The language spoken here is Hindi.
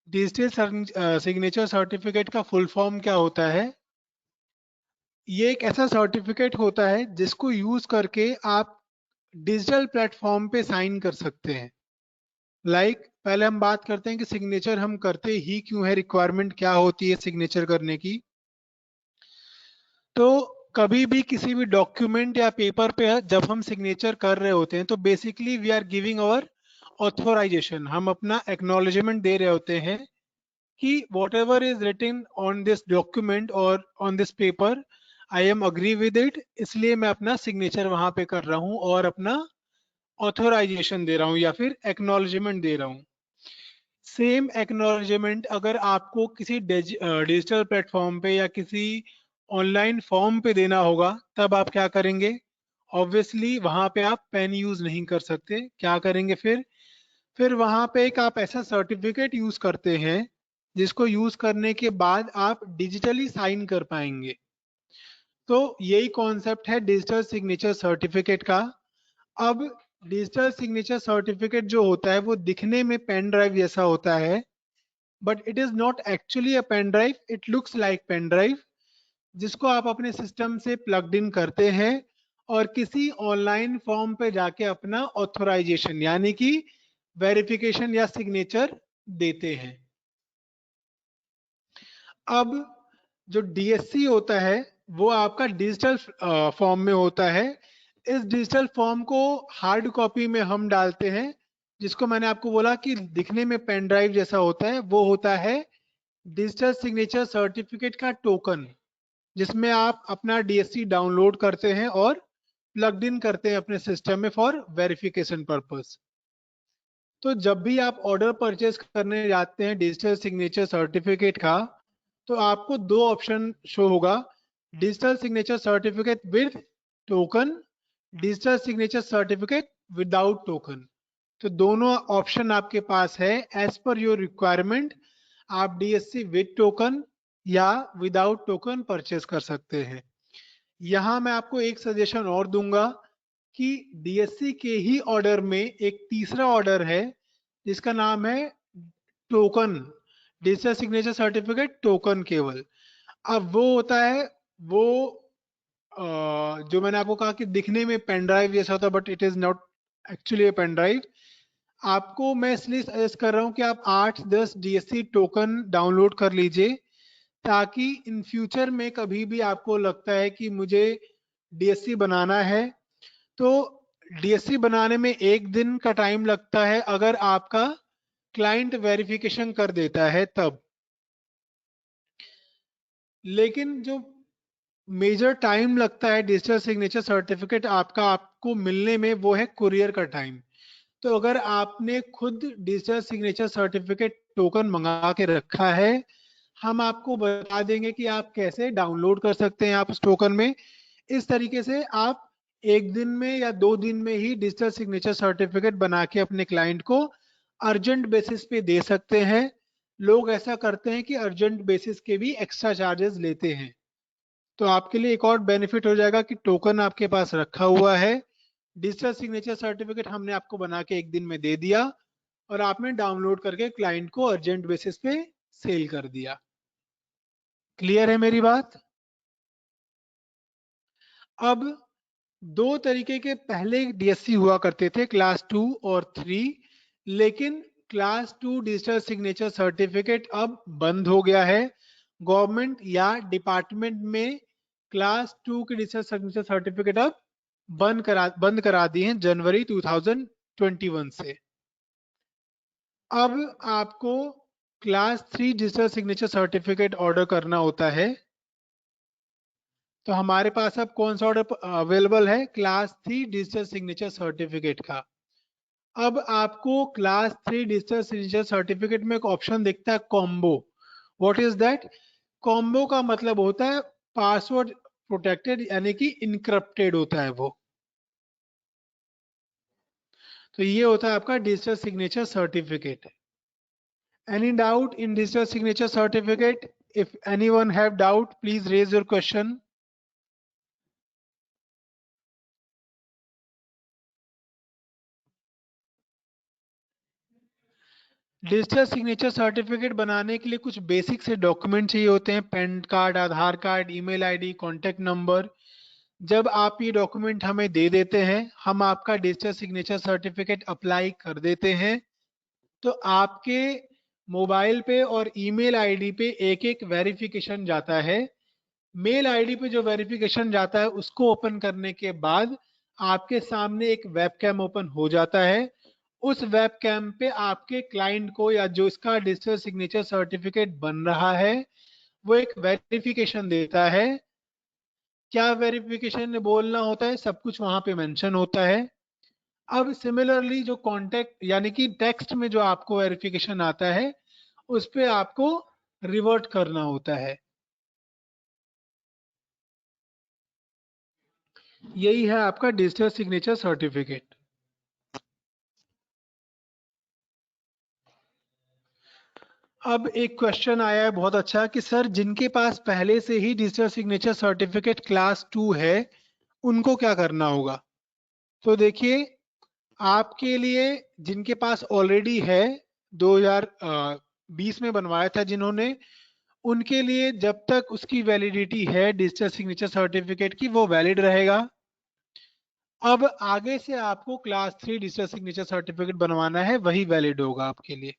डिजिटल सिग्नेचर सर्टिफिकेट का फुल फॉर्म क्या होता है? ये एक ऐसा सर्टिफिकेट होता है जिसको यूज करके आप डिजिटल प्लेटफॉर्म पे साइन कर सकते हैं। पहले हम बात करते हैं कि सिग्नेचर हम करते ही क्यों है, रिक्वायरमेंट क्या होती है सिग्नेचर करने की। तो कभी भी किसी भी डॉक्यूमेंट या पेपर पे जब हम सिग्नेचर कर रहे होते हैं तो basically we are giving our authorization, हम अपना एक्नॉलेजमेंट दे रहे होते हैं कि whatever is written on this document और on this paper I am agree with it, इसलिए मैं अपना सिग्नेचर वहां पे कर रहा हूँ और अपना ऑथोराइजेशन दे रहा हूँ या फिर एक्नॉलेजमेंट दे रहा हूँ। सेम एक्नॉलेजमेंट अगर आपको किसी डिजिटल प्लेटफॉर्म पे या किसी ऑनलाइन फॉर्म पे देना होगा तब आप क्या करेंगे? ऑब्वियसली वहां पे आप पेन यूज नहीं कर सकते, क्या करेंगे फिर वहां पे एक आप ऐसा सर्टिफिकेट यूज करते हैं जिसको यूज करने के बाद आप डिजिटली साइन कर पाएंगे। तो यही कॉन्सेप्ट है डिजिटल सिग्नेचर सर्टिफिकेट का। अब डिजिटल सिग्नेचर सर्टिफिकेट जो होता है वो दिखने में पेन ड्राइव जैसा होता है, but it is not actually a pen drive, it looks like pen drive, जिसको आप अपने सिस्टम से प्लग्ड इन करते हैं और किसी ऑनलाइन फॉर्म पे जाके अपना ऑथोराइजेशन यानी कि वेरिफिकेशन या सिग्नेचर देते हैं। अब जो डीएससी होता है वो आपका डिजिटल फॉर्म में होता है। इस डिजिटल फॉर्म को हार्ड कॉपी में हम डालते हैं, जिसको मैंने आपको बोला कि दिखने में पेन ड्राइव जैसा होता है, वो होता है डिजिटल सिग्नेचर सर्टिफिकेट का टोकन, जिसमें आप अपना डीएससी डाउनलोड करते हैं और प्लग्ड इन करते हैं अपने सिस्टम में फॉर वेरिफिकेशन पर्पस। तो जब भी आप ऑर्डर परचेज करने जाते हैं डिजिटल सिग्नेचर सर्टिफिकेट का, तो आपको दो ऑप्शन शो होगा, digital signature certificate with token, digital signature certificate without token. तो दोनों ऑप्शन आपके पास है, एज पर योर रिक्वायरमेंट आप डीएससी विद टोकन या विदाउट टोकन परचेज कर सकते हैं। यहाँ मैं आपको एक सजेशन और दूंगा कि डीएससी के ही ऑर्डर में एक तीसरा ऑर्डर है जिसका नाम है token, digital signature certificate token केवल। अब वो होता है वो जो मैंने आपको कहा कि दिखने में पेन ड्राइव जैसा होता है but it is not actually pen drive. आपको मैं इसलिए सजेस्ट कर रहा हूँ कि आप 8-10 डीएससी टोकन डाउनलोड कर लीजिए, ताकि इन फ्यूचर में कभी भी आपको लगता है कि मुझे डीएससी बनाना है, तो डीएससी बनाने में एक दिन का टाइम लगता है अगर आपका क्लाइंट वेरिफिकेशन कर देता है तब। लेकिन जो मेजर टाइम लगता है डिजिटल सिग्नेचर सर्टिफिकेट आपका आपको मिलने में वो है कुरियर का टाइम। तो अगर आपने खुद डिजिटल सिग्नेचर सर्टिफिकेट टोकन मंगा के रखा है, हम आपको बता देंगे कि आप कैसे डाउनलोड कर सकते हैं आप उस टोकन में। इस तरीके से आप एक दिन में या 2 दिन में ही डिजिटल सिग्नेचर सर्टिफिकेट बना के अपने क्लाइंट को अर्जेंट बेसिस पे दे सकते हैं। लोग ऐसा करते हैं कि अर्जेंट बेसिस के भी एक्स्ट्रा चार्जेस लेते हैं। तो आपके लिए एक और बेनिफिट हो जाएगा कि टोकन आपके पास रखा हुआ है, डिजिटल सिग्नेचर सर्टिफिकेट हमने आपको बना के एक दिन में दे दिया और आपने डाउनलोड करके क्लाइंट को अर्जेंट बेसिस पे सेल कर दिया। क्लियर है मेरी बात? अब दो तरीके के पहले डीएससी हुआ करते थे, क्लास 2 और 3, लेकिन क्लास 2 डिजिटल सिग्नेचर सर्टिफिकेट अब बंद हो गया है। गवर्नमेंट या डिपार्टमेंट में क्लास 2 के डिजिटल सिग्नेचर सर्टिफिकेट अब बंद करा दिए हैं जनवरी 2021 से। अब आपको class 3 digital signature certificate order करना होता है। तो हमारे पास अब कौन सा ऑर्डर अवेलेबल है? क्लास 3 डिजिटल सिग्नेचर सर्टिफिकेट का। अब आपको क्लास 3 डिजिटल सिग्नेचर सर्टिफिकेट में एक ऑप्शन दिखता है combo. What is that? Combo का मतलब होता है पासवर्ड प्रोटेक्टेड, यानी कि इनक्रप्टेड होता है वो। तो ये होता है आपका digital signature certificate. Any doubt in digital signature certificate? If anyone have doubt please raise your question. Digital signature certificate बनाने के लिए कुछ बेसिक से डॉक्यूमेंट चाहिए होते हैं, PAN card, Aadhaar card, email ID, contact number. जब आप ये डॉक्यूमेंट हमें दे देते हैं, हम आपका डिजिटल सिग्नेचर सर्टिफिकेट अप्लाई कर देते हैं। तो आपके मोबाइल पे और ईमेल आईडी पे एक एक वेरिफिकेशन जाता है। मेल आईडी पे जो वेरिफिकेशन जाता है उसको ओपन करने के बाद आपके सामने एक वेबकैम ओपन हो जाता है। उस वेबकैम पे आपके क्लाइंट को या जो इसका डिजिटल सिग्नेचर सर्टिफिकेट बन रहा है वो एक वेरिफिकेशन देता है। क्या वेरिफिकेशन बोलना होता है, सब कुछ वहां पे मेंशन होता है। अब सिमिलरली जो कॉन्टेक्ट यानी कि टेक्स्ट में जो आपको वेरिफिकेशन आता है उस पे आपको रिवर्ट करना होता है। यही है आपका डिजिटल सिग्नेचर सर्टिफिकेट। अब एक क्वेश्चन आया है बहुत अच्छा कि सर जिनके पास पहले से ही डिजिटल सिग्नेचर सर्टिफिकेट क्लास 2 है उनको क्या करना होगा। तो देखिए, आपके लिए जिनके पास ऑलरेडी है 2020 में बनवाया था जिन्होंने, उनके लिए जब तक उसकी वैलिडिटी है डिजिटल सिग्नेचर सर्टिफिकेट की वो वैलिड रहेगा। अब आगे से आपको क्लास 3 डिजिटल सिग्नेचर सर्टिफिकेट बनवाना है, वही वैलिड होगा आपके लिए।